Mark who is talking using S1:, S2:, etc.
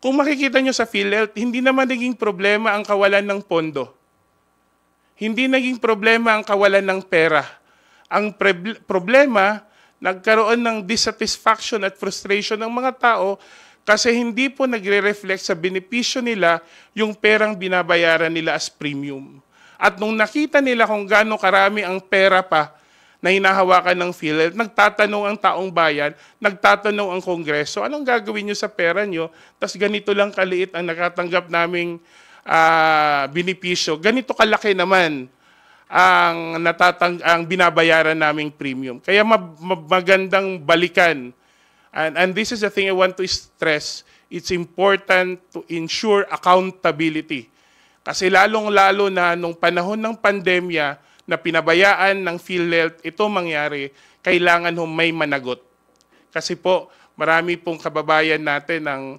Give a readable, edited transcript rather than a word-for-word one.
S1: Kung makikita nyo sa PhilHealth, hindi naman naging problema ang kawalan ng pondo. Hindi naging problema ang kawalan ng pera. Ang problema, nagkaroon ng dissatisfaction at frustration ng mga tao kasi hindi po nagre-reflect sa benepisyo nila yung perang binabayaran nila as premium. At nung nakita nila kung gaano karami ang pera pa na hinahawakan ng PhilHealth, nagtatanong ang taong bayan, nagtatanong ang Kongreso, anong gagawin nyo sa pera nyo? Tapos ganito lang kaliit ang nakatanggap naming benepisyo. Ganito kalaki naman ang binabayaran naming premium. Kaya magandang balikan. And this is the thing I want to stress. It's important to ensure accountability. Kasi lalong-lalo na nung panahon ng pandemya na pinabayaan ng PhilHealth, ito mangyari, kailangan may managot. Kasi po, marami pong kababayan natin ang